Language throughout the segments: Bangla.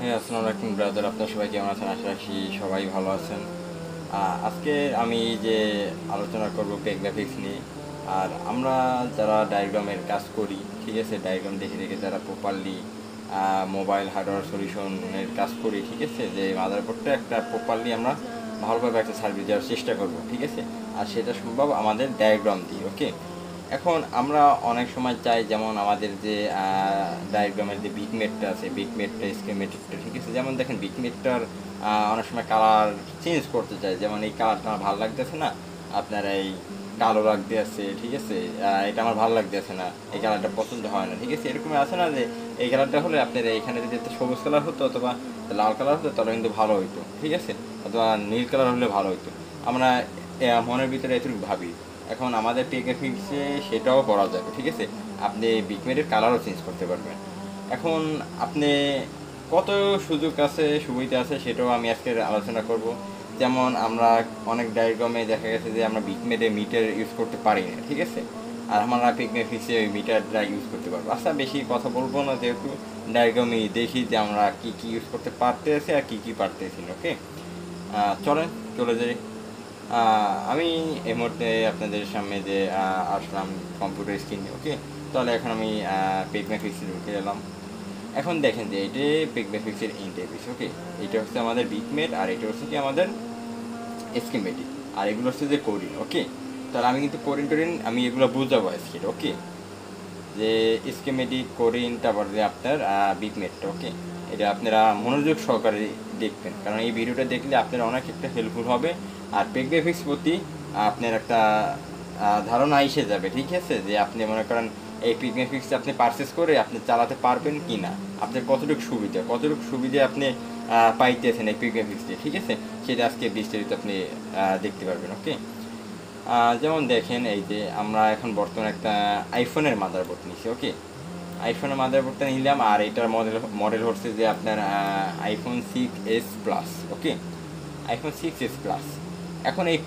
হ্যাঁ, আসসালামু আলাইকুম ব্রাদার। আপনার সবাই কেমন আছেন? আশা রাখি সবাই ভালো আছেন। আজকে আমি যে আলোচনা করব পেগ গ্রাফিক্স নিয়ে। আর আমরা যারা ডায়াগ্রামের কাজ করি, ঠিক আছে, ডায়াগ্রাম দেখে দেখে যারা প্রপারলি মোবাইল হার্ডওয়্যার সলিউশনের কাজ করি, ঠিক আছে, যে মাদারবোর্ডটা একটা প্রপারলি আমরা ভালোভাবে একটা সার্ভিস দেওয়ার চেষ্টা করব, ঠিক আছে। আর সেটা সম্ভব আমাদের ডায়াগ্রাম দিয়ে, ওকে। এখন আমরা অনেক সময় চাই, যেমন আমাদের যে ডায়াগ্রামের যে বিটমেটটা আছে, বিটমেটটা স্কেমেটিকটা, ঠিক আছে, যেমন দেখেন বিটমেটটার অনেক সময় কালার চেঞ্জ করতে চাই, যেমন এই কালারটা আমার ভালো লাগতেছে না, আপনার এই কালো লাগতে আছে, ঠিক আছে, এটা আমার ভালো লাগতেছে না, এই কালারটা পছন্দ হয় না, ঠিক আছে, এরকম আছে না যে এই কালারটা হলে আপনার এখানে যদি একটা সবুজ কালার হতো অথবা লাল কালার হতো তাহলে কিন্তু ভালো হইতো, ঠিক আছে, অথবা নীল কালার হলে ভালো হইতো। আমরা মনের ভিতরে এতটুকু ভাবি। এখন আমাদের পে গ্রাফিক্সে সেটাও করা যাবে, ঠিক আছে, আপনি বিটমেটের কালারও চেঞ্জ করতে পারবেন। এখন আপনি কত সুযোগ আছে, সুবিধা আছে, সেটাও আমি আজকে আলোচনা করব। যেমন আমরা অনেক ডায়াগ্রামে দেখা গেছে যে আমরা বিটমেটে মিটার ইউজ করতে পারি না, ঠিক আছে, আর আমরা পে গ্রাফিক্সে ওই মিটারটা ইউজ করতে পারবো। আচ্ছা, বেশি কথা বলবো না, যেহেতু ডায়াগ্রামে দেখি যে আমরা কী কী ইউজ করতে পারতেছি আর কী কী পারতেছি না, ওকে। চলেন চলে যাই। আমি এই মুহূর্তে আপনাদের সামনে যে আসলাম কম্পিউটার স্ক্রিনে, ওকে। তাহলে এখন আমি পেগ গ্রাফিক্সে ঢুকে এলাম। এখন দেখেন যে এটা পেগ গ্রাফিক্সের ইন্টারফেস, ওকে। এটা হচ্ছে আমাদের বিটমেট আর এটা হচ্ছে কি আমাদের স্কিমেটিক, আর এগুলো হচ্ছে যে কোরিন, ওকে। তাহলে আমি কিন্তু কোরিন টোরিন আমি এগুলো বুঝাবো আজকে, ওকে, যে স্কিমেটিক, কোরিন, তারপর যে আপনার বিটমেটটা, ওকে। এটা আপনারা মনোযোগ সহকারে দেখবেন, কারণ এই ভিডিওটা দেখলে আপনারা অনেক একটা হেল্পফুল হবে। আর পেগ গ্রাফিক্স প্রতি আপনার একটা ধারণা এসে যাবে, ঠিক আছে, যে আপনি মনে করেন এই পেগ গ্রাফিক্স আপনি পারচেস করে আপনি চালাতে পারবেন কি না, আপনার কতটুকু সুবিধা আপনি পাইতেছেন এই পেগ গ্রাফিক্স দিয়ে, ঠিক আছে, সেটা আজকে বিস্তারিত আপনি দেখতে পারবেন, ওকে। যেমন দেখেন এই যে আমরা এখন বর্তমানে একটা আইফোনের মাদারবোর্ড নিচ্ছি, ওকে। আইফোনের মাদারবোর্ডটা নিলাম, আর এটার মডেল হচ্ছে যে আপনার iPhone 6s Plus, ওকে, iPhone 6s Plus। এখন এই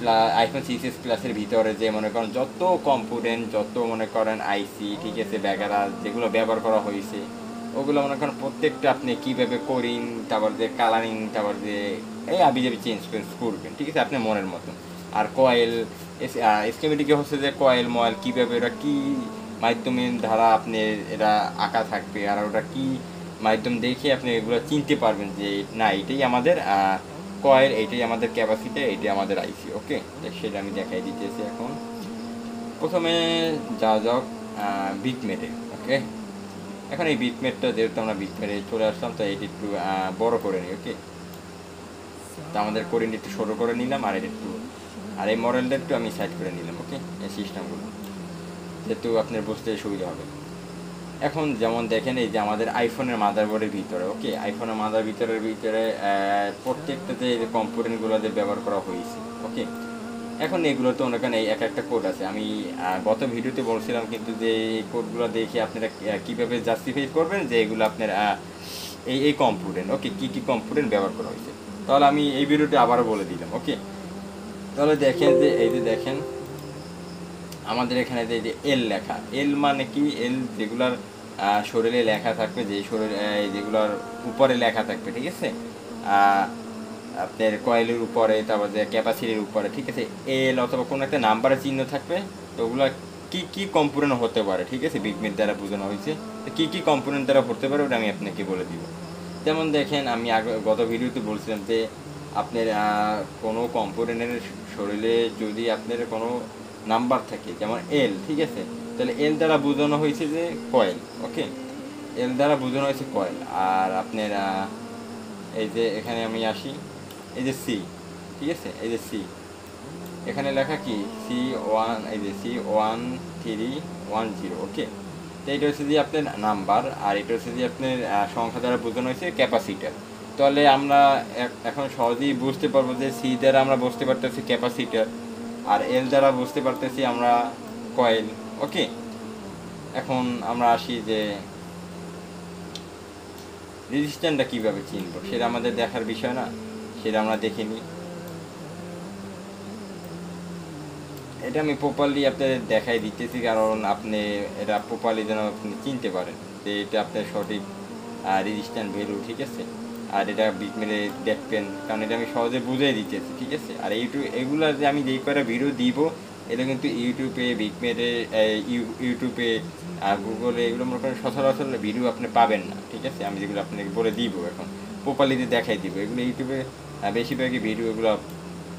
iPhone 6s Plus-এর ভিতরে যে মনে করেন যত কম্পোনেন্ট, যত মনে করেন আইসি, ঠিক আছে, ব্যাগারা যেগুলো ব্যবহার করা হয়েছে, ওগুলো মনে করেন প্রত্যেকটা আপনি কীভাবে করিন, তারপর যে কালারিং, তারপর যে এই আবিজাবি চেঞ্জ করবেন, ঠিক আছে, আপনি মনের মতো। আর কয়েল স্কিমেটিকে হচ্ছে যে কয়েল ময়েল কীভাবে ওটা কী মাধ্যমে ধারা আপনি এটা আঁকা থাকবে, আর ওটা কী মাধ্যম দেখে আপনি এগুলো চিনতে পারবেন যে না এটাই আমাদের কয়েল, এইটাই আমাদের ক্যাপাসিটি, এইটাই আমাদের আইসি, ওকে। সেটা আমি দেখাই দিতেছি। এখন প্রথমে যাওয়া যাক বিটমেটে, ওকে। এখন এই বিটমেটটা যেহেতু আমরা বিটমেটে চলে আসলাম, তো এটি একটু বড় করে নিই, ওকে। তো আমাদের কোরিনটা একটু ছোটো করে নিলাম, আর এটা একটু, আর এই মডেলটা একটু আমি সাইড করে নিলাম, ওকে, এই সিস্টেমগুলো যেহেতু আপনার বুঝতে সুবিধা হবে। এখন যেমন দেখেন এই যে আমাদের আইফোনের মাদারবোর্ডের ভিতরে, ওকে, আইফোনের ভিতরে প্রত্যেকটা যে কম্পোনেন্টগুলো যে ব্যবহার করা হয়েছে, ওকে। এখন এগুলো তো অনেক এই এক একটা কোড আছে, আমি গত ভিডিওতে বলছিলাম, কিন্তু যে এই কোডগুলো দেখে আপনারা কীভাবে জাস্টিফাই করবেন যে এগুলো আপনার এই কম্পোনেন্ট, ওকে, কী কম্পোনেন্ট ব্যবহার করা হয়েছে, তাহলে আমি এই ভিডিওতে আবারও বলে দিলাম, ওকে। তাহলে দেখেন যে এই যে দেখেন আমাদের এখানে যে এল লেখা, এল মানে কি, এল যেগুলার শরীরে লেখা থাকবে, যে শরীর যেগুলোর উপরে লেখা থাকবে, ঠিক আছে, আপনার কয়েলের উপরে, তারপর যে ক্যাপাসিটির উপরে, ঠিক আছে, এল অথবা কোনো একটা নাম্বারের চিহ্ন থাকবে, তো ওগুলো কী কম্পোনেন্ট হতে পারে, ঠিক আছে, বিগমিট দ্বারা বোঝানো হয়েছে, তো কী কম্পোনেন্ট দ্বারা হতে পারে ওটা আমি আপনাকে বলে দিব। যেমন দেখেন আমি গত ভিডিওতে বলছিলাম যে আপনার কোনো কম্পোনেন্টের শরীরে যদি আপনার কোনো নাম্বার থাকে, যেমন এল, ঠিক আছে, তাহলে এল দ্বারা বোঝানো হয়েছে যে কয়েল, ওকে, এল দ্বারা বোঝানো হয়েছে কয়েল। আর আপনার এই যে এখানে আমি আসি, এই যে সি, ঠিক আছে, এই যে সি, এখানে লেখা কি C1, এই যে C1310, ওকে। তো এটা হচ্ছে যে আপনার নাম্বার, আর এটা হচ্ছে যে আপনার সংখ্যা দ্বারা বোঝানো হয়েছে ক্যাপাসিটার। তাহলে আমরা এখন সহজেই বুঝতে পারবো যে সি দ্বারা আমরা বুঝতে পারতেছি ক্যাপাসিটার, আর এল দ্বারা বুঝতে পারতেছি আমরা কয়েল, ওকে। এখন আমরা আসি যে রেজিস্ট্যান্সটা কীভাবে চিনব, সেটা আমাদের দেখার বিষয় না, সেটা আমরা দেখে নিই। এটা আমি প্রপারলি আপনাদের দেখাই দিতেছি, কারণ আপনি এটা প্রপারলি যেন আপনি চিনতে পারেন যে এটা আপনার সঠিক রেজিস্ট্যান্স ভ্যালু, ঠিক আছে। আর এটা বিকমেরে দেখবেন, কারণ এটা আমি সহজে বুঝিয়ে দিতেছি, ঠিক আছে। আর এগুলো যে আমি যেই কয়টা ভিডিও দিব এটা কিন্তু ইউটিউবে বিকমেরে ইউটিউবে গুগলে এগুলো মনে করেন সচরাচর ভিডিও আপনি পাবেন না, ঠিক আছে। আমি যেগুলো আপনাকে বলে দিব এখন প্রপারলিতে দেখাই দিব, এগুলো ইউটিউবে বেশিরভাগই ভিডিও এগুলো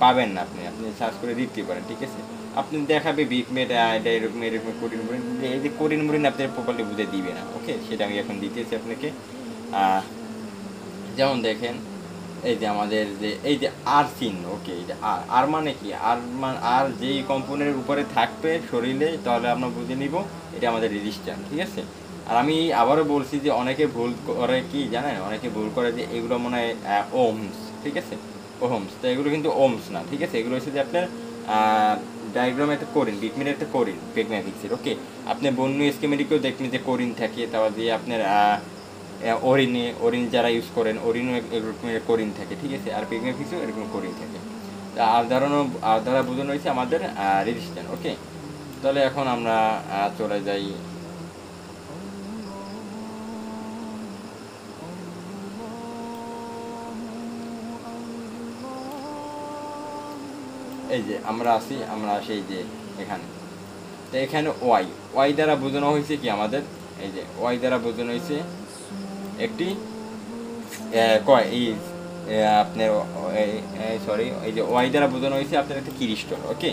পাবেন না, আপনি আপনি সার্চ করে দিতে পারেন, ঠিক আছে। আপনি দেখাবে বিকমেট এটা এরকম এরকম করিন মরিন, এই যে করিন মরিন আপনি প্রপারলি বুঝে দিবে না, ওকে। সেটা আমি এখন দিতেছি আপনাকে। যেমন দেখেন এই যে আমাদের যে এই যে আর চিহ্ন, ওকে। এই যে আর আর মানে কি, আর যেই কম্পোনেন্টের উপরে থাকবে শরীরে তাহলে আমরা বুঝে নিব এটা আমাদের রেজিস্ট্যান্স, ঠিক আছে। আর আমি আবারও বলছি যে অনেকে ভুল করে কি জানেন, অনেকে ভুল করে যে এগুলো মনে হয় ওহমস, ঠিক আছে, ওহমস। তো এগুলো কিন্তু ওহমস না, ঠিক আছে। এগুলো হচ্ছে যে আপনার ডায়াগ্রামে একটা করিন, বিটমিনের একটা করিন পেগম্যাটিক্সের, ওকে। আপনি বন্য স্কেমেটিকেও দেখবেন যে করিন থাকে, তারপর দিয়ে আপনার ওরিন যারা ইউজ করেন ওরিনও এরকম করিন থাকে, ঠিক আছে। আর পেগম্যাটিক্সও এরকম করিন থাকে। তা আর দ্বারা বোঝানো হয়েছে আমাদের রেজিস্ট্যান্স, ওকে। তাহলে এখন আমরা চলে যাই এই যে আমরা আসি এই যে এখানে। তো এখানে ওয়াই দ্বারা বোঝানো হয়েছে কি আমাদের, এই যে ওয়াই দ্বারা বোঝানো হয়েছে একটি আপনার সরি, এই যে ওয়াই দ্বারা বোঝানো হয়েছে আপনার একটা ক্রিস্টাল, ওকে।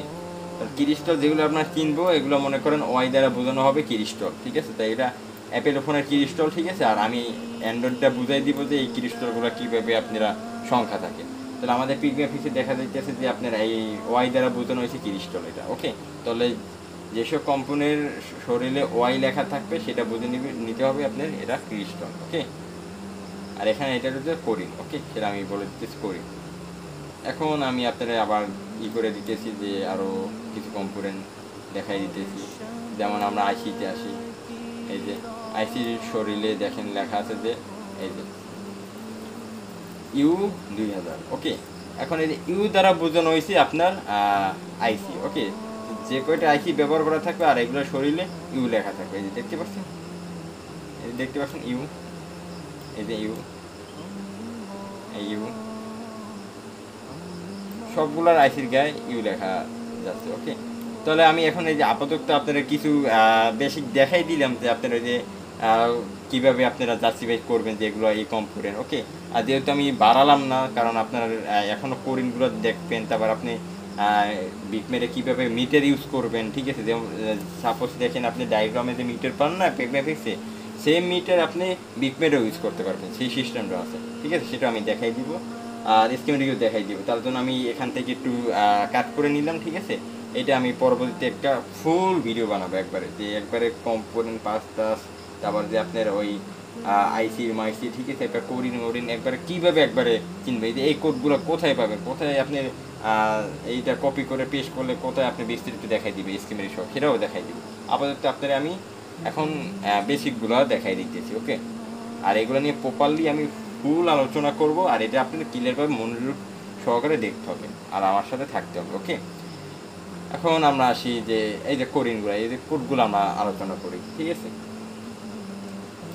ক্রিস্টাল যেগুলো আপনার কিনবো এগুলো মনে করেন ওয়াই দ্বারা বোঝানো হবে ক্রিস্টাল, ঠিক আছে। তাই এটা অ্যাপেল ফোনের ক্রিস্টাল, ঠিক আছে। আর আমি অ্যান্ড্রয়েডটা বুঝাই দিব যে এই ক্রিস্টালগুলো কীভাবে আপনারা সংখ্যা থাকে। তাহলে আমাদের পিগম্যাফিক্সে দেখা যাইতেছে যে আপনার এই ওয়াই দ্বারা বোঝানো হয়েছে ক্রিস্টাল এটা, ওকে। তাহলে যেসব কম্পোনেন্টের শরীরে ওয়াই লেখা থাকবে সেটা বুঝে নিতে হবে আপনার এটা ক্রিস্টাল, ওকে। আর এখানে এটা হচ্ছে করিন, ওকে। সেটা আমি বলে দিতেছি করিন। এখন আমি আপনারা আবার করে দিতেছি যে আরও কিছু কম্পোনেন্ট দেখাই দিতেছি। যেমন আমরা আইসিতে আসি, এই যে আইসির শরীরে দেখেন লেখা আছে যে এই যে U2000, ওকে। এখন এই যে ইউ দ্বারা বোঝানো হয়েছে আপনার আইসি, ওকে। যে কয়টা আইসি ব্যবহার করা থাকবে আর এগুলো শরীরে ইউ লেখা থাকবে, এই যে দেখতে পাচ্ছেন, এই যে দেখতে পাচ্ছেন ইউ, এই যে ইউ, এই ইউ, সবগুলোর আইসির গায়ে ইউ লেখা যাচ্ছে, ওকে। তাহলে আমি এখন এই যে আপাতত আপনারা কিছু বেসিক দেখাই দিলাম যে আপনারা যে কীভাবে আপনারা জাস্টিফাই করবেন যে এগুলো এই কম্পোনেন্ট, ওকে। আর যেহেতু আমি বাড়ালাম না, কারণ আপনার এখনও কোরিনগুলো দেখবেন, তারপর আপনি বিটমেটে কীভাবে মিটার ইউজ করবেন, ঠিক আছে। যেমন সাপোজ দেখেন আপনি ডায়াগ্রামে যে মিটার পান না পেগম্যাটিক্সে, সেম মিটার আপনি বিটমেটেও ইউজ করতে পারবেন, সেই সিস্টেমটা আছে, ঠিক আছে। সেটা আমি দেখাই দিব আর স্কিমেটিকও দেখাই দিব। তার জন্য আমি এখান থেকে একটু কাট করে নিলাম, ঠিক আছে। এটা আমি পরবর্তীতে একটা ফুল ভিডিও বানাবো একবারে, যে একবারে কম্পোনেন্ট পাস টাস, তারপর যে আপনার ওই আইসি মাইসি, ঠিক আছে, একটা কোরিন ওরিন একবারে কীভাবে একবারে চিনবে, এই যে এই কোডগুলো কোথায় পাবেন, কোথায় আপনি এইটা কপি করে পেস্ট করলে কোথায় আপনি বিস্তারিত দেখাই দিবে স্কিমের সব, সেটাও দেখাই দিব। আপাতত আপনারা আমি এখন বেসিকগুলো দেখাই দিতেছি, ওকে। আর এগুলো নিয়ে প্রপারলি আমি ফুল আলোচনা করব, আর এটা আপনাদের ক্লিয়ারভাবে মনোযোগ সহকারে দেখতে হবে আর আমার সাথে থাকতে হবে, ওকে। এখন আমরা আসি যে এই যে কোরিনগুলো, এই যে কোডগুলো আমরা আলোচনা করি, ঠিক আছে।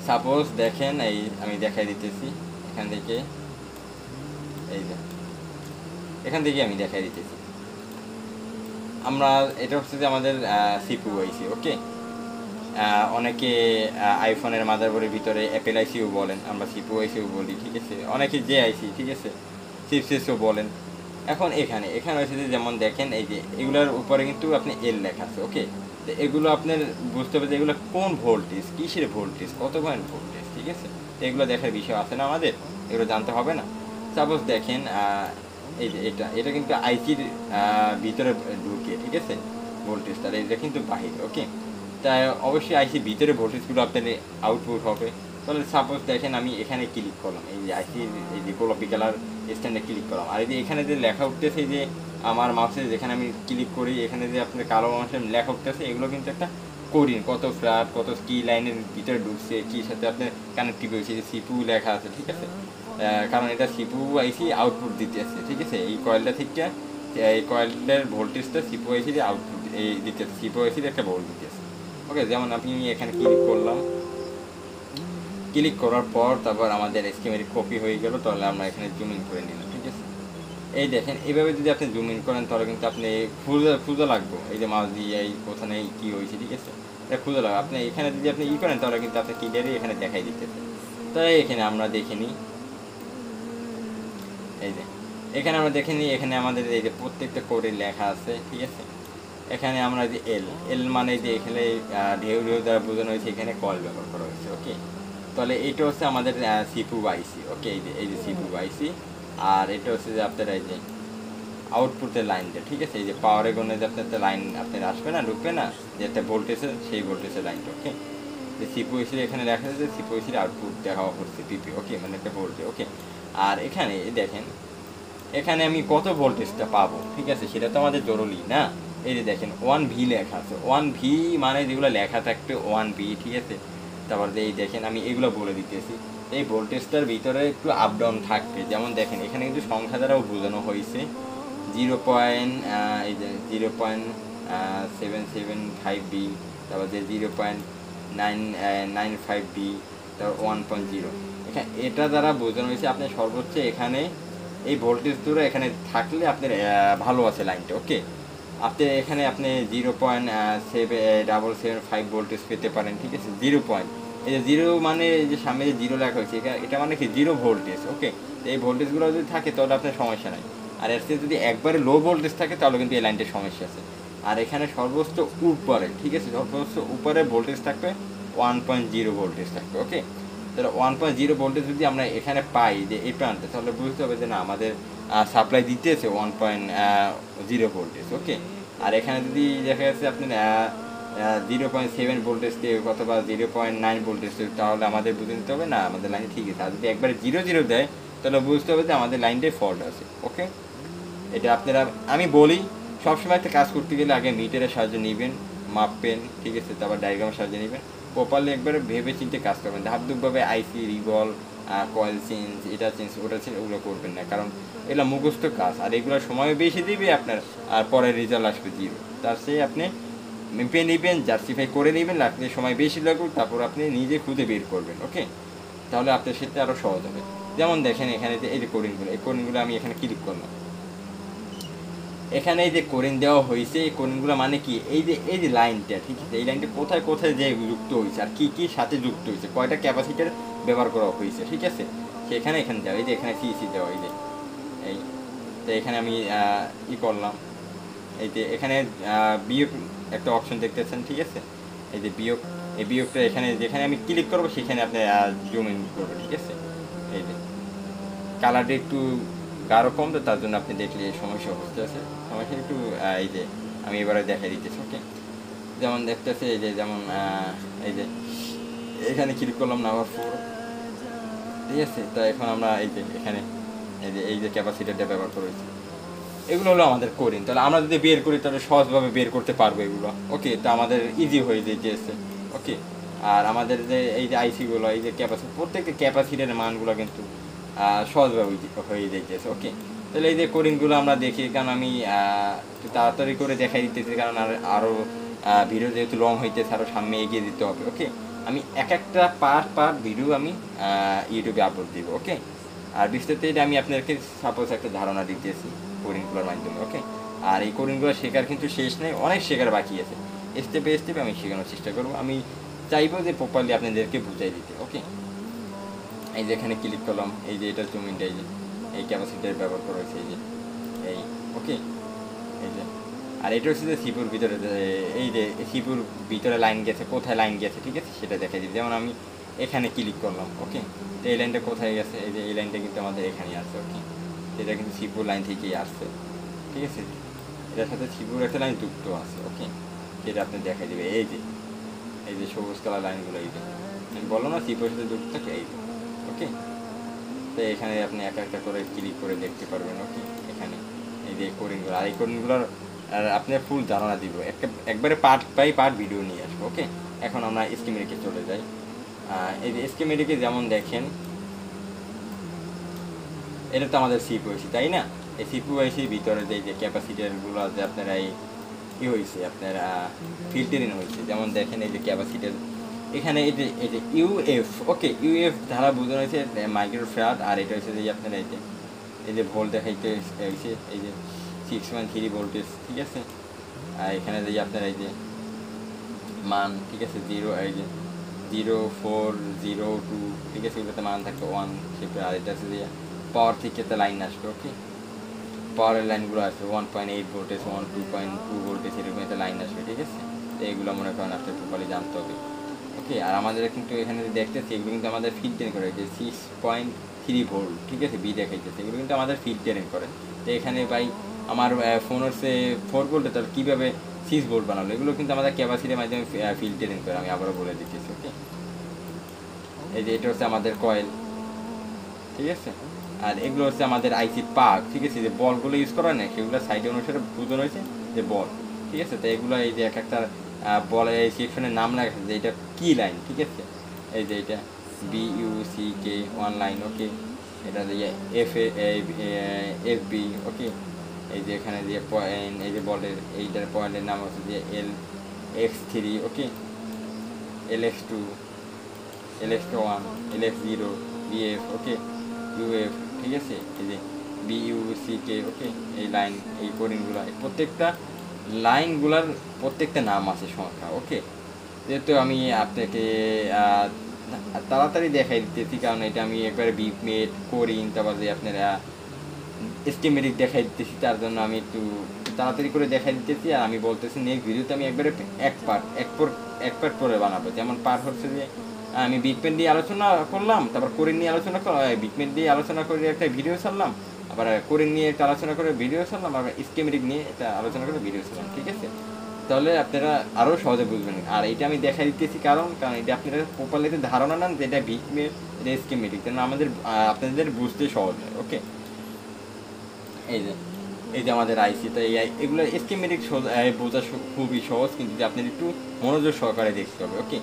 সাপোজ দেখেন এই আমি দেখাই দিতেছি এখান থেকে, এই যে এখান থেকে আমি দেখাই দিতেছি। আমরা এটা হচ্ছে যে আমাদের সিপিইউ আইসি, ওকে। অনেকে আইফোনের মাদারবোর্ডের ভিতরে অ্যাপেল আইসিও বলেন, আমরা সিপিইউ আইসিও বলি, ঠিক আছে। অনেকে যে আইসি, ঠিক আছে, চিপসেসও বলেন। এখন এখানে হচ্ছে যে যেমন দেখেন এই যে এগুলোর উপরে কিন্তু আপনি এল লেখা আছে, ওকে। তো এগুলো আপনার বুঝতে হবে যে এগুলো কোন ভোল্টেজ, কিসের ভোল্টেজ, কত পয়েন্ট ভোল্টেজ, ঠিক আছে। তো এগুলো দেখার বিষয় আছে না আমাদের, এগুলো জানতে হবে না। সাপোজ দেখেন এই যে এটা কিন্তু আইসির ভিতরে ঢুকে, ঠিক আছে, ভোল্টেজ, তাহলে এটা কিন্তু বাহির, ওকে। তাই অবশ্যই আইসির ভিতরে ভোল্টেজগুলো আপনার আউটপুট হবে। তাহলে সাপোজ দেখেন আমি এখানে ক্লিক করলাম, এই যে আইসির এই যে গোলাপি কালার স্ট্যান্ডে ক্লিক করলাম, আর এই যে এখানে যে লেখা উঠতেছে, যে আমার মাউসে যেখানে আমি ক্লিক করি এখানে যে আপনার কালো মাউসের লেখা উঠতেছে, এগুলো কিন্তু একটা কোরিন, কত ফ্ল্যাট, কত কি লাইনের ভিতরে ঢুকছে, কি সাথে আপনার কানেক্টিভ হয়েছে, যে সিপিইউ লেখা আছে, ঠিক আছে। কারণ এটা সিপিইউ আইসি আউটপুট দিতে আসছে, ঠিক আছে। এই কয়েলটা থেকে এই কয়েলের ভোল্টেজটা সিপিইউ আইসি দিয়ে আউটপুট এই দিতে আসছে, সিপিইউ আইসি একটা ভোল্ট দিতে আসছে, ওকে। যেমন আপনি এখানে ক্লিক করলাম, ক্লিক করার পর তারপর আমাদের স্কিমেটিক কপি হয়ে গেল, তাহলে আমরা এখানে জুম ইন করে নিলাম। ঠিক আছে, এই দেখেন এইভাবে যদি আপনি জুম ইন করেন তাহলে কিন্তু আপনি খুঁজে লাগবো এই যে মাউস দিয়ে এই কোথানে কী হয়েছে। ঠিক আছে, এটা খুঁজে লাগবে। আপনি এখানে যদি আপনি করেন তাহলে কিন্তু আপনি ক্লিয়ারই এখানে দেখাই দিতেছে। তাই এখানে আমরা দেখে নিই, এই যে এখানে আমরা দেখে নিই, এখানে আমাদের এই যে প্রত্যেকটা কোডে লেখা আছে। ঠিক আছে, এখানে আমরা যে এল মানে যে এখানে ঢেউ দ্বারা বোঝানো হয়েছে, এখানে কল ব্যবহার করা হয়েছে। ওকে, তাহলে এটা হচ্ছে আমাদের সিপু বাইসি। ওকে, এই যে সিপু বাইসি, আর এটা হচ্ছে যে আপনার এই যে আউটপুটের লাইনটা। ঠিক আছে, এই যে পাওয়ারে গনে যে আপনার লাইন আপনার আসবে না, ঢুকবে না, যে একটা ভোল্টেজের, সেই ভোল্টেজের লাইনটা। ওকে, যে সিপু এসি এখানে দেখা যাচ্ছে, সিপু এসির আউটপুট দেখা হচ্ছে পিপি। ওকে, মানে একটা ভোল্টেজ। ওকে, আর এখানে দেখেন এখানে আমি কত ভোল্টেজটা পাবো। ঠিক আছে, সেটা তো আমাদের জরুরি না। এই যে দেখেন 1V লেখা আছে, 1V মানে যেগুলো লেখা থাকবে 1V। ঠিক আছে, তারপর এই দেখেন আমি এগুলো বলে দিতেছি, এই ভোল্টেজটার ভিতরে একটু আপ ডাউন থাকবে। যেমন দেখেন এখানে কিন্তু সংখ্যা দ্বারাও বোঝানো হয়েছে 0.775B, তারপর যে 0.995B, তারপর 1.0। এখানে এটা দ্বারা বোঝানো হয়েছে আপনি সর্বোচ্চ এখানে এই ভোল্টেজ দূরে এখানে থাকলে আপনার ভালো আছে লাইনটা। ওকে, আপনি এখানে আপনি 0.775 ভোল্টেজ পেতে পারেন। ঠিক আছে, এই যে জিরো মানে যে সামনে যে জিরো লেখা হয়েছে, এটা মানে কি জিরো ভোল্টেজ। ওকে, এই ভোল্টেজগুলো যদি থাকে তাহলে আপনার সমস্যা নাই। আর এর সাথে যদি একবারে লো ভোল্টেজ থাকে তাহলে কিন্তু এই লাইনটার সমস্যা আছে। আর এখানে সর্বোচ্চ উপরে, ঠিক আছে, সর্বোচ্চ উপরে ভোল্টেজ থাকবে 1.0 ভোল্টেজ থাকবে। ওকে, তাহলে 1.0 ভোল্টেজ যদি আমরা এখানে পাই যে এই প্রান্তে, তাহলে বুঝতে হবে যে না আমাদের সাপ্লাই দিতেছে 1.0 ভোল্টেজ। ওকে, আর এখানে যদি দেখা যাচ্ছে আপনি 0.7 ভোল্টেজ দিয়ে অথবা 0.9 ভোল্টেজ, তাহলে আমাদের বুঝে নিতে হবে না আমাদের লাইন ঠিক আছে। আর যদি একবারে 0 দেয় তাহলে বুঝতে হবে যে আমাদের লাইনটাই ফল্ট আছে। ওকে, এটা আপনারা আমি বলি সবসময় একটা কাজ করতে গেলে আগে মিটারের সাহায্য নেবেন, মাপবেন। ঠিক আছে, তারপর ডায়াগ্রামের সাহায্য নেবেন, প্রপারলি একবারে ভেবে চিন্তে কাজ করবেন। ধাপধুপভাবে আইসি রিভল কয়েল চেঞ্জ, এটা চেঞ্জ ওটা চেঞ্জ ওগুলো করবেন না, কারণ এগুলো মুখস্থ কাজ, আর এগুলো সময় বেশি দিবে আপনার, আর পরে রেজাল্ট আসবে জিরো। তার চেয়ে আপনি মেপে নেবেন, জাস্টিফাই করে নেবেন, লাগলে সময় বেশি লাগুক, তারপর আপনি নিজে খুঁজে বের করবেন। ওকে, তাহলে আপনার সেটা আরও সহজ হবে। যেমন দেখেন এখানে যে এই যে কোডিংগুলো, এই কোডিংগুলো আমি এখানে ক্লিক করলাম, এখানে এই যে কোরিন দেওয়া হয়েছে, এই কোরিনগুলো মানে কি এই যে লাইনটা। ঠিক আছে, এই লাইনটা কোথায় কোথায় যে যুক্ত হয়েছে আর কি কি সাথে যুক্ত হয়েছে, কয়টা ক্যাপাসিটার ব্যবহার করা হয়েছে। ঠিক আছে, সেখানে এখানে দেওয়া, এই যে এখানে সিসি দেওয়া, এই যে এই তো এখানে আমি করলাম, এই যে এখানে বিয়োগ একটা অপশন দেখতেছেন। ঠিক আছে, এই যে বিয়োগ, এই বিয়োগটা এখানে যেখানে আমি ক্লিক করবো সেখানে আপনি জুম ইন করবেন। ঠিক আছে, এই যে কালারটা একটু গাঢ় কম, তো তার জন্য আপনি দেখলে সমস্যা হচ্ছে আছে, সমস্যা একটু এই যে আমি এবারে দেখাই দিতেছি। ওকে, যেমন দেখতেছে এই যে যেমন এই যে এখানে ক্লিক করলাম নাম্বার 4। ঠিক আছে, তো এখন আমরা এই যে এখানে এই যে ক্যাপাসিটারটা ব্যবহার করেছি, এগুলো হলো আমাদের কোরিন। তাহলে আমরা যদি বের করি তাহলে সহজভাবে বের করতে পারবো এগুলো। ওকে, তো আমাদের ইজি হয়ে যেতেছে। ওকে, আর আমাদের যে এই যে আইসিগুলো, এই যে ক্যাপাসিটি, প্রত্যেকটা ক্যাপাসিটারের মানগুলো কিন্তু সহজভাবে হয়ে যেতেছে। ওকে, তাহলে এই যে কোরিনগুলো আমরা দেখি, কারণ আমি একটু তাড়াতাড়ি করে দেখাই দিতেছি, কারণ আরও ভিডিও যেহেতু লং হইতেছে, আরও সামনে এগিয়ে দিতে হবে। ওকে, আমি একটা পার্ট ভিডিও আমি ইউটিউবে আপলোড দিব। ওকে, আর বিস্তারিত এটা আমি আপনাদেরকে সাপোজ একটা ধারণা দিতেছি কোডিংগুলোর মাধ্যমে। ওকে, আর এই কোডিংগুলো শেখার কিন্তু শেষ নেই, অনেক শেখার বাকি আছে। স্টেপে স্টেপে আমি শেখানোর চেষ্টা করবো, আমি চাইবো যে প্রপারলি আপনাদেরকে বুঝাই দিতে। ওকে, এই যে এখানে ক্লিক করলাম, এই যে এটা জমিনটা, এই যে এই ক্যাপাসিটার ব্যবহার করা হয়েছে, এই যে এই। ওকে, এই যে আর এটা হচ্ছে যে সিপুর ভিতরে, এই যে সিপুর ভিতরে লাইন গেছে, কোথায় লাইন গেছে। ঠিক আছে, সেটা দেখাই দিই। যেমন আমি এখানে ক্লিক করলাম। ওকে, তো এই লাইনটা কোথায় গেছে, এই যে এই লাইনটা কিন্তু আমাদের এখানেই আসছে। ওকে, এটা কিন্তু সিপুর লাইন থেকেই আসছে। ঠিক আছে, এটার সাথে সিপুর একটা লাইন যুক্ত আছে। ওকে, সেটা আপনি দেখাই দেবে, এই যে সবুজ কালার লাইনগুলো, এই যে আমি বললাম না সিপুর সাথে যুক্ত থাকে, এই যে। ওকে, তো এখানে আপনি একটা করে ক্লিক করে দেখতে পারবেন। ওকে, এখানে এই যে কোডিংগুলো, আর এই কোডিংগুলোর আর আপনি ফুল ধারণা দিব, একবারে পার্ট বাই পার্ট ভিডিও নিয়ে আসবো। ওকে, এখন আমরা স্কিমেটিকে চলে যাই। এই যে স্কিমেটিকে যেমন দেখেন, এটা তো আমাদের সিপিইউসি, তাই না? এই সিপিইউসির ভিতরে যে ক্যাপাসিটারগুলো যে আপনারা এই হয়েছে, আপনার ফিল্টারিং হয়েছে, যেমন দেখেন এই যে ক্যাপাসিটার এখানে এই যে ইউএফ, ওকে, ইউএফ ধারা বোঝানো হয়েছে মাইক্রোফ্যারাড, আর এটা হচ্ছে যে আপনার এই যে ভোল্ট দেখাইতে হয়েছে এই যে 6.3 ভোল্টেজ, ঠিক আছে। আর এখানে যে আপনার এই যে মান, ঠিক আছে, এই যে 0402, ঠিক আছে, এগুলোতে মান থাকবে 1 সেটা। আর এটা হচ্ছে যে পাওয়ার থেকে লাইন আসবে, ওকে, পাওয়ারের লাইনগুলো আসবে 1.8 ভোল্টেজ, 2.2 ভোল্টেজ, এরকম একটা লাইন আসবে, ঠিক আছে। তো এগুলো মনে করেন আপনার প্রপারলি জানতে হবে, ওকে। আর আমাদের কিন্তু এখানে দেখতেছি এগুলো কিন্তু আমাদের ফিড ট্রেন করে, যে 6.3 ভোল্ট, ঠিক আছে, বি দেখাইতেছে, এগুলো কিন্তু আমাদের ফিড ট্রেন করে। তো এখানে ভাই আমার ফোন হচ্ছে 4 ভোল্টে, তাহলে কীভাবে 6 ভোল্ট বানালো? এগুলো কিন্তু আমাদের ক্যাপাসিটির মাধ্যমে ফিল্ড ট্রেন করে, আমি আবারও বলে দিতেছি, ওকে। এই যে এটা হচ্ছে আমাদের কয়েল, ঠিক আছে। আর এগুলো হচ্ছে আমাদের আইসি পাক, ঠিক আছে, যে বলগুলো ইউজ করা নেই সেগুলো সাইডে অনুসারে বোঝানো হয়েছে যে বল, ঠিক আছে। তো এগুলো এই যে এক একটা বলের এই সেকশনের নাম লেখা আছে যে এটা কি লাইন, ঠিক আছে। এই যে এটা BUCK 1 লাইন, ওকে। এটা যে FB, ওকে। এই যে এখানে যে পয়েন্ট, এই যে বলের এইটার পয়েন্টের নাম হচ্ছে যে LX3, ওকে, LX2, LX1, LX0, BF, ওকে, UF, ঠিক আছে। এই যে BUCK, ওকে। এই লাইন, এই কোডিংগুলো, প্রত্যেকটা লাইনগুলার প্রত্যেকটা নাম আছে সংখ্যা, ওকে। যেহেতু আমি আপনাকে তাড়াতাড়ি দেখাই দিতেছি, কারণ এটা আমি একবারে বিটমেট কোরিং, তারপর যে আপনার এস্টিমেটিক দেখাই দিতেছি, তার জন্য আমি একটু তাড়াতাড়ি করে দেখাই দিতেছি। আর আমি বলতেছি নেক্সট ভিডিওতে আমি একবারে এক পার্ট করে বানাবো। যেমন পার্ট হচ্ছে যে আমি বিটমেট দিয়ে আলোচনা করলাম, তারপর কোরিং নিয়ে আলোচনা বিটমেট দিয়ে আলোচনা করে একটা ভিডিও ছাড়লাম, আবার কোরিং নিয়ে একটা আলোচনা করে ভিডিও ছাড়লাম, আবার স্কিমেটিক নিয়ে একটা আলোচনা করে ভিডিও ছাড়লাম, ঠিক আছে। তাহলে আপনারা আরও সহজে বুঝবেন। আর এটা আমি দেখা দিতেছি কারণ এটা আপনারা প্রপারলিতে ধারণা নেন যে এটা বিটমেট, এটা স্কিমেটিক, কারণ আমাদের আপনাদের বুঝতে সহজ হয়, ওকে। এই যে আমাদের আইসি, তো এগুলো স্কিমেটিক বোঝা খুবই সহজ, কিন্তু আপনার একটু মনোযোগ সহকারে দেখতে হবে, ওকে।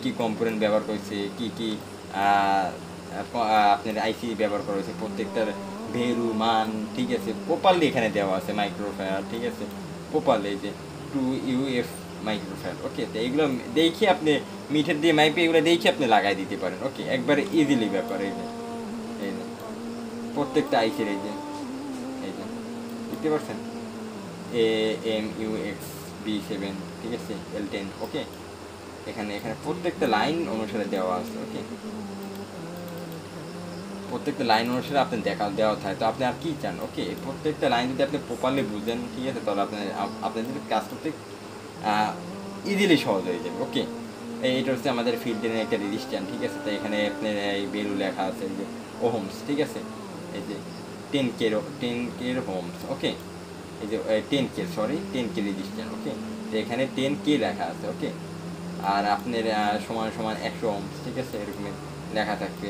কি কম্পোনেন্ট ব্যবহার করেছে, কি আপনার আইসি ব্যবহার করা হয়েছে, প্রত্যেকটার ভ্যালু মান, ঠিক আছে, প্রপারলি এখানে দেওয়া আছে মাইক্রোফ্যারাড, ঠিক আছে, প্রপারলি এই যে 2UF মাইক্রোফ্যারাড, ওকে। তো এইগুলো দেখে আপনি মিটার দিয়ে মাইপে এগুলো দেখে আপনি লাগাই দিতে পারেন, ওকে, একবারে ইজিলি ব্যাপার। এই যে প্রত্যেকটা আইসির এই যে দেখতে পাচ্ছেন AMUX B7, ঠিক আছে, L10, ওকে। এখানে প্রত্যেকটা লাইন অনুসারে দেওয়া আছে, ওকে, প্রত্যেকটা লাইন অনুসারে আপনি দেওয়া থাকে। তো আপনি আর কি চান, ওকে। প্রত্যেকটা লাইন যদি আপনি প্রপারলি বুঝেন, ঠিক আছে, তাহলে আপনাদের কাজ করতে ইজিলি সহজ হয়ে যাবে, ওকে। এইটা হচ্ছে আমাদের ফিল্ডের একটা রেজিস্ট্যান্স, ঠিক আছে। তো এখানে আপনার এই ভ্যালু লেখা আছে যে ওহমস, ঠিক আছে, এই যে 10K হোমস, ওকে। এই যে 10K রেজিস্ট্যান্স, ওকে। তো এখানে 10K লেখা আছে, ওকে। আর আপনার সমান 100 ওহমস, ঠিক আছে, এরকম লেখা থাকবে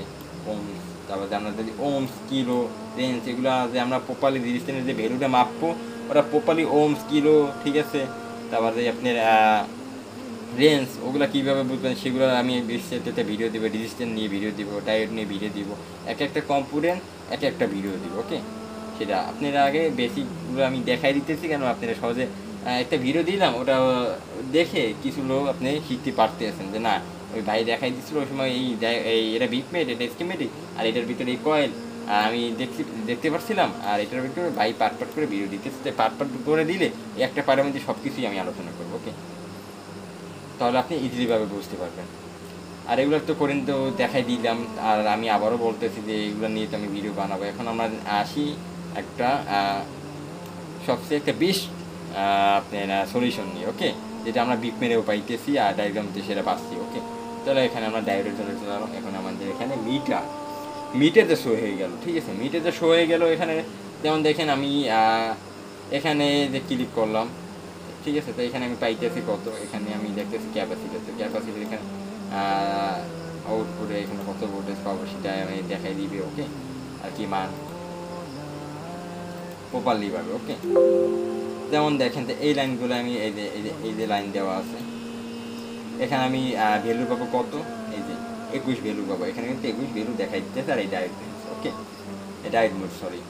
ওহমস। তারপর যে আমরা যদি ওহমস, কিলো, রেঞ্জ, এগুলো যে আমরা প্রপারলি রেজিস্ট্যান্সের যে ভ্যালুটা মাপবো ওরা প্রপারলি ওহমস, কিলো, ঠিক আছে। তারপর যে আপনার রেঞ্জ, ওগুলো কীভাবে বুঝবেন সেগুলো আমি বিস্তারিত ভিডিও দেবো, রেজিস্ট্যান্স নিয়ে ভিডিও দিব, ডায়োড নিয়ে ভিডিও দিব, একটা কম্পোনেন্ট একটা ভিডিও দিব, ওকে। সেটা আপনারা আগে বেসিকগুলো আমি দেখাই দিতেছি, কেন আপনারা সহজে একটা ভিডিও দিলাম, ওটা দেখে কিছু লোক আপনি শিখতে পারতেছেন যে না, ওই ভাই দেখাই দিচ্ছিল ওই সময় এই এটা বিটমেট, এটা স্কিমেটিক, আর এটার ভিতরে এই কয়েল আমি দেখতে পারছিলাম, আর এটার ভিতরে ভাই পার্ট করে ভিডিও দিতেছে। পার্ট করে দিলে একটা পার্টের মধ্যে সব কিছুই আমি আলোচনা করবো, ওকে। তাহলে আপনি ইজিলিভাবে বুঝতে পারবেন। আর এগুলো তো করেন তো দেখাই দিলাম, আর আমি আবারও বলতেছি যে এগুলো নিয়ে তো আমি ভিডিও বানাবো। এখন আমরা আসি একটা সবচেয়ে একটা বেস্ট আপনার সলিউশন নিয়ে, ওকে, যেটা আমরা বিটমেটেও পাইতেছি আর ডায়াগ্রামতে সেটা পাচ্ছি, ওকে। তাহলে এখানে আমরা ডায়োডে চলে গেলাম। এখন আমাদের এখানে মিটারটা শো হয়ে গেল, ঠিক আছে, মিটারটা শো হয়ে গেল। এখানে যেমন দেখেন আমি এখানে যে ক্লিক করলাম, ঠিক আছে। তো এখানে আমি পাইতেছি কত, এখানে আমি দেখতেছি ক্যাপাসিটি, তো ক্যাপাসিটি এখানে আউটপুটে এখানে কত ভোল্টেজ পাবো সেটা আমি দেখাই দিবে, ওকে। আর কি মান প্রপারলি পাবে, ওকে। যেমন দেখেন তো এই লাইনগুলো আমি এই যে লাইন দেওয়া আছে, এখানে আমি ভ্যালু পাবো কত, এই যে 21 ভ্যালু পাবো। এখানে কিন্তু 21 ভ্যালু দেখাই দিতেছে, আর এই ডায়োড, ওকে, এই ডায়োড মোড, সরি।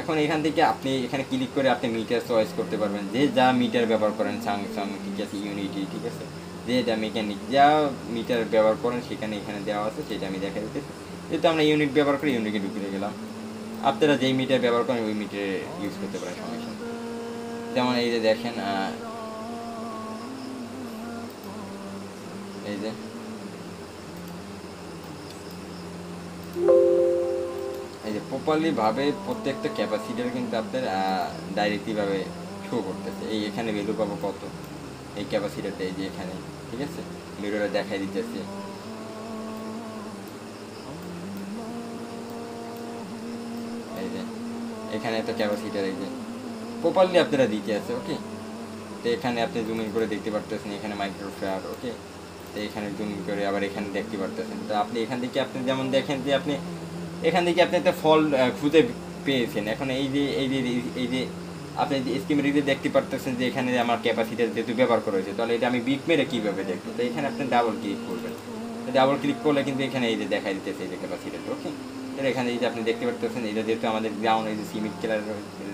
এখন এখান থেকে আপনি এখানে ক্লিক করে আপনি মিটার চয়েস করতে পারবেন, যে যা মিটার ব্যবহার করেন, স্যামসাং, ঠিক আছে, ইউনিটি, ঠিক আছে, যেটা মেকানিক যা মিটার ব্যবহার করেন সেখানে এখানে দেওয়া আছে, সেটা আমি দেখা দিতেছি। যেহেতু আমরা ইউনিট ব্যবহার করি, ইউনিটে ঢুকে গেলাম। আপনারা যেই মিটার ব্যবহার করেন ওই মিটারে ইউজ করতে পারেন, সমস্যা নেই। যেমন এই যে দেখেন, এই যে প্রপারলি ভাবে প্রত্যেকটা ক্যাপাসিটার কিন্তু আপনার ডাইরেক্টলিভাবে শো করতেছে। এই এখানে ভ্যালু পাবো কত, এই ক্যাপাসিটারটা এই যে এখানে, ঠিক আছে, মিররে দেখাই দিতেছে। এই যে এখানে একটা ক্যাপাসিটার, এই যে প্রপারলি আপনারা দিতে আছে। ওকে, তো এখানে আপনি জুম ইন করে দেখতে পারতেছেন, এখানে মাইক্রোফেয়ার। ওকে, তো এখানে জুম ইন করে আবার এখানে দেখতে পারতেছেন। তো আপনি এখান থেকে আপনি যেমন দেখেন যে আপনি এখান থেকে আপনি একটা ফল খুঁজে পেয়েছেন। এখন এই যে আপনি স্কিমেটিকে দেখতে পারতেছেন যে এখানে আমার ক্যাপাসিটার যেহেতু ব্যবহার করা হয়েছে, তাহলে এটা আমি বিট মেরে কীভাবে দেখবো? তো এখানে আপনি ডাবল ক্লিক করবেন। ডাবল ক্লিক করলে কিন্তু এখানে এই যে দেখা দিতেছে এই যে ক্যাপাসিটার। ওকে, তাহলে এখানে এই যে আপনি দেখতে পারতেছেন এটা যেহেতু আমাদের গ্রাউন্ড, এই যে সিমেন্ট কালার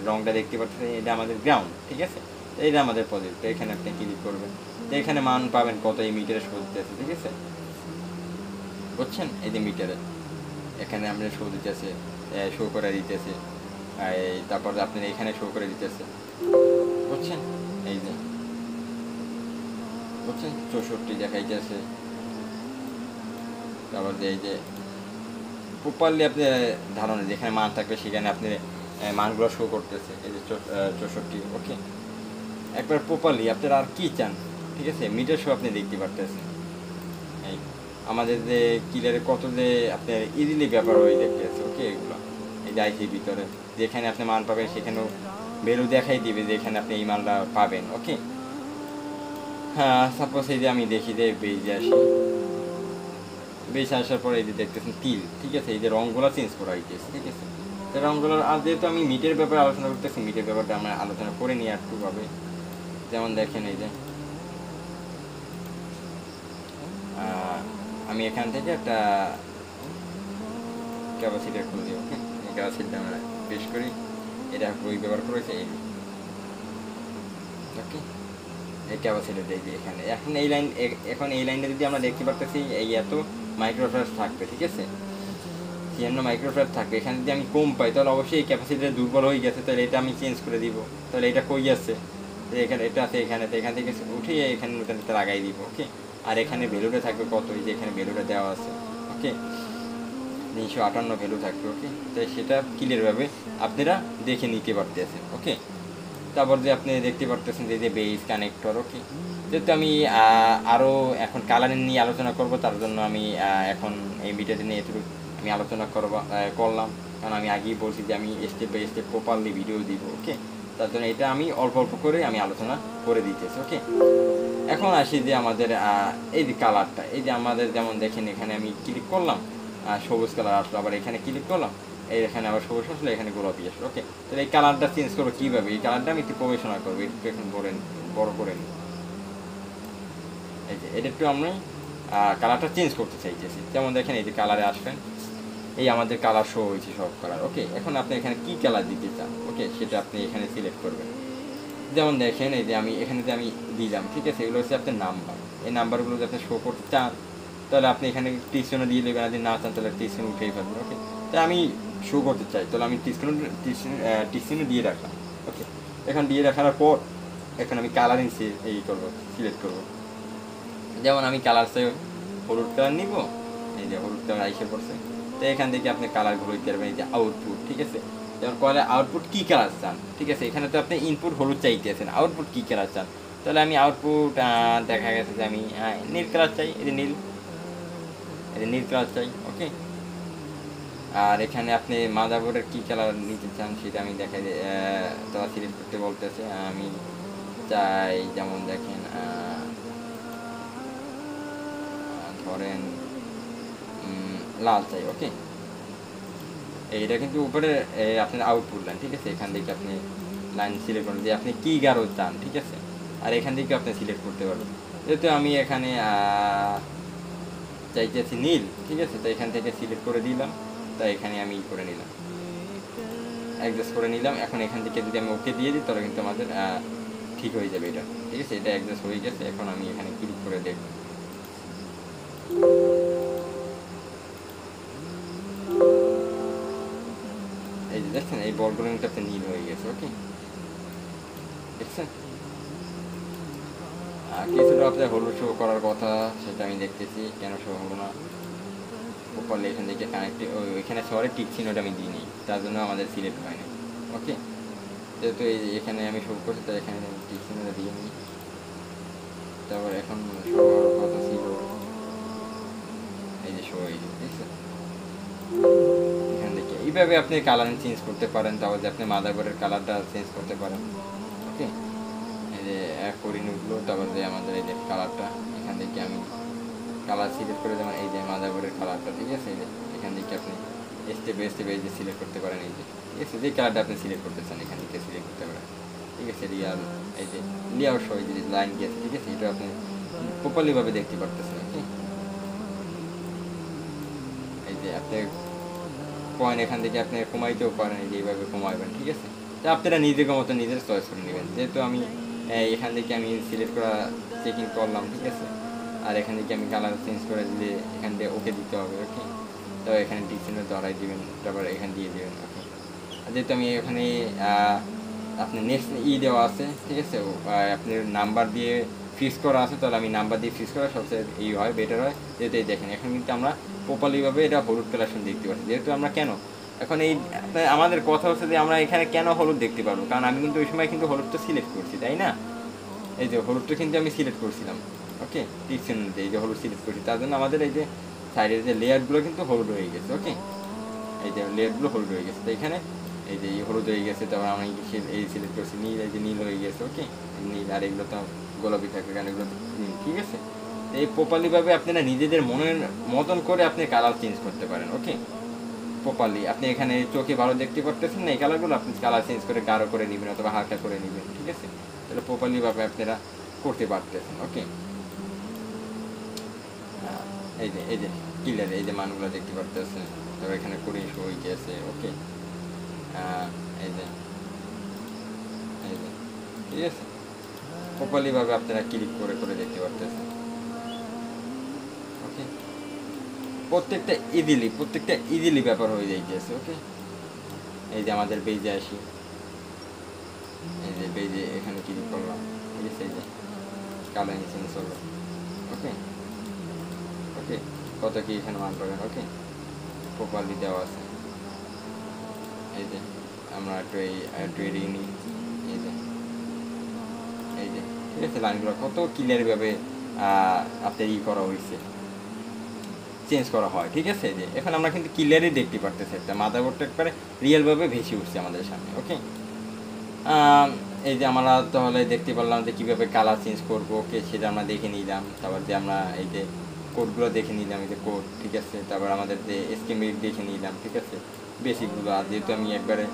রংটা দেখতে পাচ্ছেন, এটা আমাদের গ্রাউন্ড, ঠিক আছে। তো এটা আমাদের পজিটিভ। তো এখানে আপনি ক্লিক করবেন, তো এখানে মান পাবেন কত এই মিটারে শো দিতেছে, ঠিক আছে, বুঝছেন? এই যে মিটারে এখানে আমরা শো দিতেছে, শো করে দিতেছে, তারপর আপনার এখানে শো করে দিতেছে, বুঝছেন? এই যে বুঝছেন 64 দেখাইতেছে। তারপর এই যে প্রপারলি আপনার ধারণা যেখানে মান থাকবে সেখানে আপনি মানগুলো শো করতেছে, এই যে 64। ওকে, একবার প্রপারলি আপনারা আর কি চান, ঠিক আছে, মিটার শো আপনি দেখতে পারতেছেন। এই আমাদের যে কিলারে কত যে আপনার ইজিলি ব্যাপার হয়ে দেখতেছে। ওকে, এগুলো এই যে আইসির ভিতরে যেখানে আপনি মান পাবেন সেখানেও ভ্যালু দেখাই দিবে যে এখানে আপনি এই মানটা পাবেন। ওকে, হ্যাঁ, সাপোজ এই যে আমি দেখি যে বেজে আসি, বেশ আসার পরে এই যে দেখতেছেন তিল, ঠিক আছে, এই যে রঙগুলো চেঞ্জ করা হয়েছে, ঠিক আছে। তো রঙগুলোর আর যেহেতু আমি মিটের ব্যাপারে আলোচনা করতেছি, মিটের ব্যাপারটা আমরা আলোচনা করে নিই একটুভাবে। যেমন দেখেন এই যে আমি এখান থেকে একটা ক্যাপাসিটার খুঁজি। ওকে, এই ক্যাপাসিটার আমরা পেশ করি, এটা বই ব্যবহার করেছে এই। ওকে, এই ক্যাপাসিটার এই যে এখানে এখন এই লাইন, এখন এই লাইনটা যদি আমরা দেখতে পারতেছি এই এত মাইক্রোফ্যারাড থাকবে, ঠিক আছে, 56 মাইক্রোফ্যারাড থাকবে। এখানে যদি আমি কম পাই তাহলে অবশ্যই এই ক্যাপাসিটার দুর্বল হয়ে গেছে, তাহলে এটা আমি চেঞ্জ করে দিব। তাহলে এটা কই আছে, এখানে এটা আছে, এখানে, তো এখান থেকে উঠিয়ে এখানে ওটাতে লাগাই দিব। ওকে, আর এখানে ভ্যালুটা থাকবে কত, এই যে এখানে ভ্যালুটা দেওয়া আছে। ওকে, 358 ভ্যালু থাকবে। ওকে, তাই সেটা ক্লিয়ারভাবে আপনারা দেখে নিতে পারতেছেন। ওকে, তারপর যে আপনি দেখতে পারতেছেন যে বেস কানেক্টর। ওকে, যেহেতু আমি আরও এখন কালারিং নিয়ে আলোচনা করব, তার জন্য আমি এখন এই ভিডিওতে নিয়ে এটুকু আমি আলোচনা করলাম, কারণ আমি আগেই বলছি যে আমি step by step properly video দিব। ওকে, তার জন্য এটা আমি অল্প অল্প করে আমি আলোচনা করে দিতেছি। ওকে, এখন আসি যে আমাদের এই যে কালারটা, এই যে আমাদের যেমন দেখেন এখানে আমি ক্লিক করলাম, সবুজ কালার আসলো, আবার এখানে ক্লিক করলাম, এই এখানে আবার সবুজ আসলো, এখানে গোলাপি আসলো। ওকে, তাহলে এই কালারটা চেঞ্জ করবো কীভাবে? এই কালারটা আমি একটু প্রফেশনাল করবো, একটু এখন বড় করে নিই। এই যে এটা একটু আমি কালারটা চেঞ্জ করতে চাইতেছি। যেমন দেখেন এই যে কালারে আসবেন, এই আমাদের কালার শো হয়েছে সব কালার। ওকে, এখন আপনি এখানে কী কালার দিতে চান, ওকে, সেটা আপনি এখানে সিলেক্ট করবেন। যেমন দেখেন এই যে আমি এখানে যে আমি দিলাম, ঠিক আছে, এগুলো হচ্ছে আপনার নাম্বার। এই নাম্বারগুলো যদি আপনি শো করতে চান তাহলে আপনি এখানে টিসিও দিয়ে দেবেন, যদি না চান তাহলে টিসিও উঠেই ফেলবেন। ওকে, তাই আমি শো করতে চাই, তাহলে আমি টিসিও দিয়ে রাখলাম। ওকে, এখন দিয়ে রাখার পর এখন আমি কালারিং এই করবো, সিলেক্ট করবো। যেমন আমি কালার সে হলুদ কালার নিব, এই যে হলুদ কালার আইসে পড়ছে। তো এখান থেকে আপনি কালারগুলো দিতে পারবেন, এই যে আউটপুট, ঠিক আছে, যেমন কলে আউটপুট কী কালার চান, ঠিক আছে, এখানে তো আপনি ইনপুট হলুদ চাইতেছেন, আউটপুট কী কালার চান, তাহলে আমি আউটপুট দেখা গেছে যে আমি নীল কালার চাই, এই যে নীল কালার চাই। ওকে, আর এখানে আপনি মাদারবোর্ডের কী কালার নিতে চান সেটা আমি দেখাই, তারা সিলেক্ট করতে বলতেছে। আমি চাই যেমন দেখেন ধরেন লাল চাই। ওকে, এইটা কিন্তু উপরে আপনার আউটপুট লাইন, ঠিক আছে, এখান থেকে আপনি লাইন সিলেক্ট করেন যে আপনি কী গাঢ় চান, ঠিক আছে, আর এখান থেকে আপনি সিলেক্ট করতে পারবেন। যেহেতু আমি এখানে চাইতেছি নীল, ঠিক আছে, তো এখান থেকে সিলেক্ট করে দিলাম, তাই এখানে আমি করে নিলাম, অ্যাডজাস্ট করে নিলাম। এখন এখান থেকে যদি আমি ওকে দিয়ে দিই তাহলে কিন্তু আমাদের ঠিক হয়ে যাবে এটা, ঠিক আছে। এটা অ্যাডজাস্ট হয়ে গেছে। এখন আমি এখানে ক্লিক করে দেখব। এই যে দেখছেন এই বলগুলো কিন্তু আপনার নীল হয়ে গেছে। ওকে, দেখছেন। কিছুটা আপনার হলুদ শো করার কথা, সেটা আমি দেখতেছি কেন শো হলো না। উপরে এখান থেকে কানেক্টিভ ওইখানে শহরে টিক চিহ্নটা আমি দিইনি, তার জন্য আমাদের সিলেক্ট হয়নি। ওকে, যেহেতু এই এখানে আমি শো করছি তাই এখানে আমি টিক চিহ্নটা দিয়ে নিই। তারপর এখন শো হওয়ার কথা ছিল, এই যে শো হয়ে গেছে, ঠিক আছে। এখান থেকে এইভাবে আপনি কালার চেঞ্জ করতে পারেন, তাহলে আপনি মাদারবোর্ডের কালারটা চেঞ্জ করতে পারেন। ওকে, এই যে করিনি উঠলো, তারপর যে আমাদের এই যে কালারটা এখান থেকে আমি কালার সিলেক্ট করে, যেমন এই যে মাদারবোর্ডের কালারটা, ঠিক আছে। এই যে এখান থেকে আপনি স্টেপে এই যে সিলেক্ট করতে পারেন, এই যে, ঠিক আছে। যে কালারটা আপনি সিলেক্ট করতে চান এখান থেকে সিলেক্ট করতে পারেন, ঠিক আছে। রিয়াল এই যে লেআউট সহ যে লাইন গিয়েছে, ঠিক আছে, এটা আপনি প্রপারলিভাবে দেখতে পারতেছেন। ওকে, এই যে আপনি পয়েন্ট এখান থেকে আপনি কমাইতেও পারেন, এই যে এইভাবে কমাইবেন, ঠিক আছে। তো আপনারা নিজেকে মতো নিজের চয়েস করে নেবেন। যেহেতু আমি এখান থেকে আমি সিলেক্ট করা চেকিং করলাম, ঠিক আছে। আর এখান থেকে আমি কালার চেঞ্জ করে দিলে এখান থেকে ওকে দিতে হবে। ওকে, তো এখানে ডিসিশন ধরাই দিবেন, তারপর এখানে দিয়ে দেবেন। ওকে, যেহেতু আমি এখানে আপনার নেক্সট দেওয়া আছে, ঠিক আছে। আপনার নাম্বার দিয়ে ফিক্স করা আছে, তাহলে আমি নাম্বার দিয়ে ফিক্স করা সবচেয়ে হয়, বেটার হয়। যেহেতু এই দেখেন এখন কিন্তু আমরা প্রপারলিভাবে এটা হলুদ কালেকশন দেখতে পাচ্ছি। যেহেতু আমরা কেন এখন এই আমাদের কথা হচ্ছে যে আমরা এখানে কেন হলুদ দেখতে পারবো, কারণ আমি কিন্তু ওই সময় কিন্তু হলুদটা সিলেক্ট করছি, তাই না। এই যে হলুদটা কিন্তু আমি সিলেক্ট করছিলাম। ওকে, টিকছেন এই যে হলুদ সিলেক্ট করছি, তার জন্য আমাদের এই যে সাইডের যে লেয়ারগুলো কিন্তু হলুদ হয়ে গেছে। ওকে, এই যে লেয়ারগুলো হলুদ হয়ে গেছে, তো এখানে এই যে হলুদ হয়ে গেছে, তারপর আমি এই সিলেক্ট করছি নীল, এই যে নীল হয়ে গেছে। ওকে, নীল, আর এগুলো তো গোলাপি থাকবে কারণ এগুলো নীল, ঠিক আছে। এই প্রপারলিভাবে আপনারা নিজেদের মনের মতন করে আপনি কালার চেঞ্জ করতে পারেন। ওকে, প্রপারলি আপনি এখানে চোখে ভালো দেখতে পারতেছেন না এই কালারগুলো, আপনি কালার চেঞ্জ করে গাঢ় করে নেবেন অথবা হালকা করে নেবেন, ঠিক আছে। তাহলে প্রপারলিভাবে আপনারা করতে পারতেছেন। ওকে, এই যে ক্লিয়ার এই যে মানগুলো দেখতে পারতেছেন, তারপর এখানে করে শো হয়ে গেছে। ওকে, এই যে ঠিক আছে, প্রপারলিভাবে আপনারা ক্লিক করে করে দেখতে পারতেছেন। ওকে, প্রত্যেকটা ইজিলি ব্যাপার হয়ে যাইতেছে। ওকে, এই যে আমাদের পেজে আসি, এই যে পেজে এখানে ক্লিক করলাম, ঠিক আছে। এই যে কালার চেঞ্জ হলো। ওকে, ওকে, কত কি এখানে মান পাবেন। ওকে, প্রপারলি দেওয়া আছে। এই যে আমরা একটু এড়িয়ে নিই, এই যে ঠিক আছে। লাইনগুলো কত ক্লিয়ারভাবে আপনার করা হয়েছে, চেঞ্জ করা হয়, ঠিক আছে। যে এখন আমরা কিন্তু ক্লিয়ারই দেখতে পারতেছি, একটা মাদারবোর্ডটা একবারে রিয়েলভাবে ভেসে উঠছে আমাদের সামনে। ওকে, এই যে আমরা তাহলে দেখতে পারলাম যে কীভাবে কালার চেঞ্জ করবো। ওকে, সেটা আমরা দেখে নিলাম। তারপর যে আমরা এই যে কোডগুলো দেখে নিলাম, এই যে কোড, ঠিক আছে। তারপর আমাদের যে স্কিমেটিক দেখে নিলাম, ঠিক আছে, বেসিকগুলো। আর যেহেতু আমি একবারে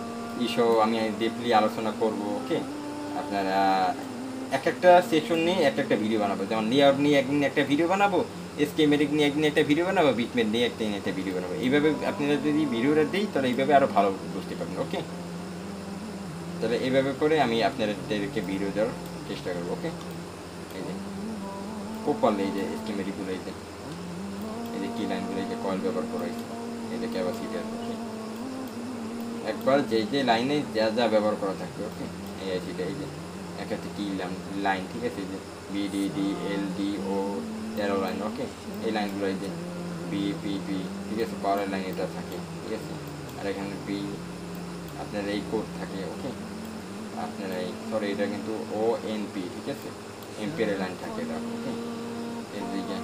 আমি ডিপলি আলোচনা করব। ওকে, আপনারা এক একটা সেকশন নিয়ে একটা ভিডিও বানাবো, যেমন লেআউট নিয়ে একদিন একটা ভিডিও বানাবো, স্কিমেটিক নিয়ে একদিন একটা ভিডিও বানাবো, বিটম্যাপ নিয়ে একদিন একটা ভিডিও বানাবো। এইভাবে আপনারা যদি ভিডিওটা দিই তাহলে এইভাবে আরও ভালো বুঝতে পারবেন। ওকে, তাহলে এইভাবে করে আমি আপনাদেরকে ভিডিও দেওয়ার চেষ্টা করবো। ওকে, এই যে প্রপারলি এই যে স্কিমেটিকগুলো, এই যে কি লাইনগুলো, এই যে কয়েল ব্যবহার করা হয়েছে, এই যে ক্যাপাসিটার। ওকে, একবার যে লাইনে যা ব্যবহার করা থাকবে। ওকে, এই আইসিটা এই যে একটা কি লাইন, ঠিক আছে। এই যে বিডিডি এলডি ও 13 লাইন। ওকে, এই লাইনগুলো এই যে বিপিপি, ঠিক আছে, পাওয়ারের লাইন এটা থাকে, ঠিক আছে। আর এখানে বি আপনার এই কোড থাকে। ওকে, আপনার এই এটা কিন্তু ও এনপি, ঠিক আছে, এমপিয়ারের লাইন থাকে এটা। ওকে, এদিকে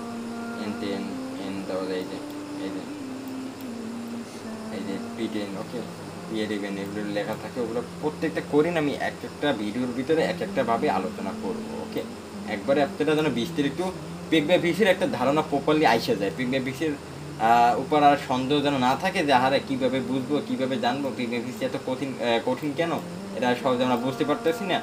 এন10 এন, তাহলে এই যে P10। ওকে, P11 এগুলো লেখা থাকে, ওগুলো প্রত্যেকটা করি না আমি একটা ভিডিওর ভিতরে একটা ভাবে আলোচনা করবো। ওকে, একবারে আপনারা যেন বিস্তারিত পেগব্যাফিক্সের একটা ধারণা প্রপারলি আইসা যায়, পেগব্যাফিক্সের উপর আর সন্দেহ যেন না থাকে যে হারে কীভাবে বুঝবো, কীভাবে জানবো পেগব্যাফিক্স এত কঠিন কেন, এটা সহজে আমরা বুঝতে পারতেছি না।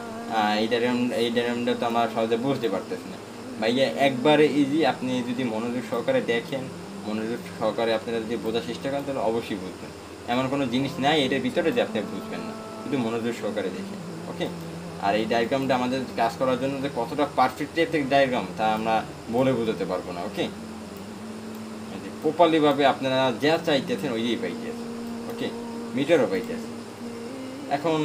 এই ডায়াগ্রামটা তো আমরা সহজে বুঝতে পারতেছি না। ভাইয়া একবারে ইজি, আপনি যদি মনোযোগ সহকারে দেখেন, মনোযোগ সহকারে আপনারা যদি বোঝার চেষ্টা করেন তাহলে অবশ্যই বুঝবেন। এমন কোনো জিনিস নাই এটার ভিতরে যে আপনি বুঝবেন না, শুধু মনোযোগ সহকারে দেখেন। ওকে, আর এই ডায়াগ্রামটা আমাদের কাজ করার জন্য যে কতটা পারফেক্ট একটা ডায়াগ্রাম তা আমরা বলে বোঝাতে পারবো না। ওকে, প্রপারলিভাবে আপনারা যা চাইতেছেন ওইটাই পাইতেছেন। ওকে, মিটারও পাইতেছেন। এখন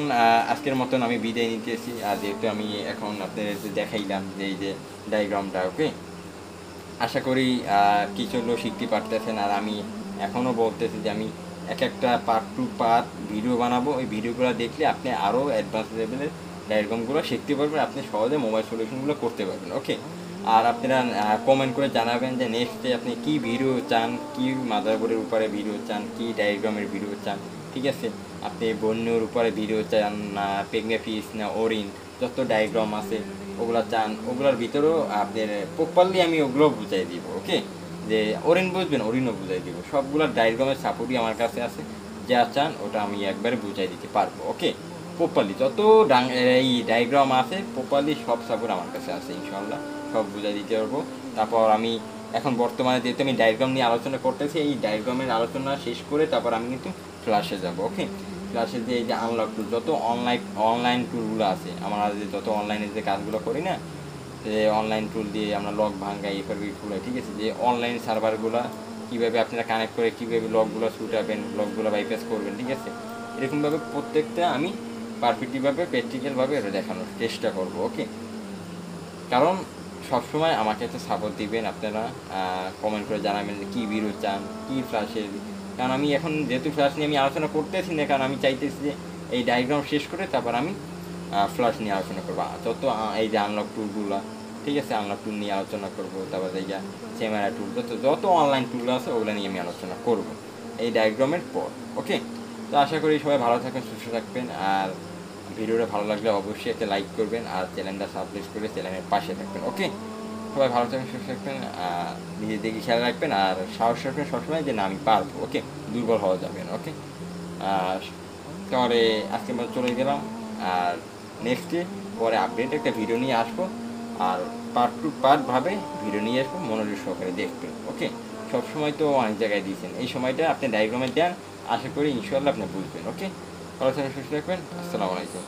আজকের মতন আমি বিদায় নিতেছি। আর যেহেতু আমি এখন আপনাদের দেখাইলাম যে এই যে ডায়াগ্রামটা, ওকে, আশা করি কিছু হলেও শিখতে পারতেছেন। আর আমি এখনও বলতেছি যে আমি এক একটা পার্ট টু পার্ট ভিডিও বানাবো, ওই ভিডিওগুলো দেখলে আপনি আরও অ্যাডভান্স লেভেলের ডায়াগ্রামগুলো শিখতে পারবেন, আপনি সহজে মোবাইল সলিউশনগুলো করতে পারবেন। ওকে, আর আপনারা কমেন্ট করে জানাবেন যে নেক্সটে আপনি কী ভিডিও চান, কী মাদারবোর্ডের উপরে ভিডিও চান, কী ডায়াগ্রামের ভিডিও চান। ঠিক আছে, আপনি বন্যর উপরে ভিডিও চান না পেগমেফিস না ওরিন, যত ডায়াগ্রাম আছে ওগুলো চান, ওগুলোর ভিতরেও আপনার প্রপারলি আমি ওগুলো বুঝাই দিব। ওকে, যে ওরিন বুঝবেন ওরিনও বুঝাই দিব, সবগুলো ডায়াগ্রামের সাপোর্টই আমার কাছে আছে, যা চান ওটা আমি একবারে বুঝাই দিতে পারবো। ওকে, প্রপারলি যত এই ডায়াগ্রাম আছে প্রপারলি সব সাপোর্ট আমার কাছে আছে, ইনশাল্লাহ সব বুঝাই দিতে পারবো। তারপর আমি এখন বর্তমানে যেহেতু আমি ডায়াগ্রাম নিয়ে আলোচনা করতেছি, এই ডায়াগ্রামের আলোচনা শেষ করে তারপর আমি কিন্তু ক্লাসে যাব। ওকে, ক্লাসে যে এই যে আনলক টুল, যত অনলাইন টুলগুলো আছে, আমরা যে যত অনলাইনে যে কাজগুলো করি না, যে অনলাইন টুল দিয়ে আমরা লক ভাঙ্গাই এফআরবি খুলাই, ঠিক আছে, যে অনলাইন সার্ভারগুলো কীভাবে আপনারা কানেক্ট করে কীভাবে লকগুলো ছুটাবেন, লকগুলো বাইপাস করবেন, ঠিক আছে, এরকমভাবে প্রত্যেকটা আমি পারফেক্টলিভাবে প্র্যাকটিক্যালভাবে এটা দেখানোর চেষ্টা করব। ওকে, কারণ সবসময় আমাকে একটা সাপোর্ট দিবেন আপনারা, কমেন্ট করে জানাবেন কী ভিডিও চান, কী ফ্ল্যাশের, কারণ আমি এখন যেহেতু ফ্ল্যাশ নিয়ে আমি আলোচনা করতেছি না, কারণ আমি চাইতেছি যে এই ডায়াগ্রাম শেষ করে তারপর আমি ফ্ল্যাশ নিয়ে আলোচনা করবো, যত এই যে আনলক টুলগুলো, ঠিক আছে, আনলক টুল নিয়ে আলোচনা করবো, তারপর এই যে ক্যামেরা টুল, যত অনলাইন টুল আছে ওগুলো নিয়ে আমি আলোচনা করবো এই ডায়াগ্রামের পর। ওকে, তো আশা করি সবাই ভালো থাকবেন, সুস্থ থাকবেন। আর ভিডিওটা ভালো লাগলে অবশ্যই একটা লাইক করবেন আর চ্যানেলটা সাবস্ক্রাইব করে চ্যানেলের পাশে থাকবেন। ওকে, সবাই ভালো থাকবেন, সুস্থ থাকবেন, নিজের দিকে খেয়াল রাখবেন আর সাহস রাখবেন সবসময় যে না আমি পারবো। ওকে, দুর্বল হওয়া যাবে না। ওকে, তাহলে আজকে আমরা চলে গেলাম, আর নেক্সটে পরে আপডেট একটা ভিডিও নিয়ে আসবো, আর পার্ট টু পার্টভাবে ভিডিও নিয়ে আসবো, মনোযোগ সহকারে দেখবেন। ওকে, সবসময় তো অনেক জায়গায় দিয়েছেন, এই সময়টা আপনি ডায়াগ্রামে দেন, আশা করি ইনশাল্লাহ আপনি বুঝবেন। ওকে, ভালো থাকবেন, সুস্থ থাকবেন, আসসালামু আলাইকুম।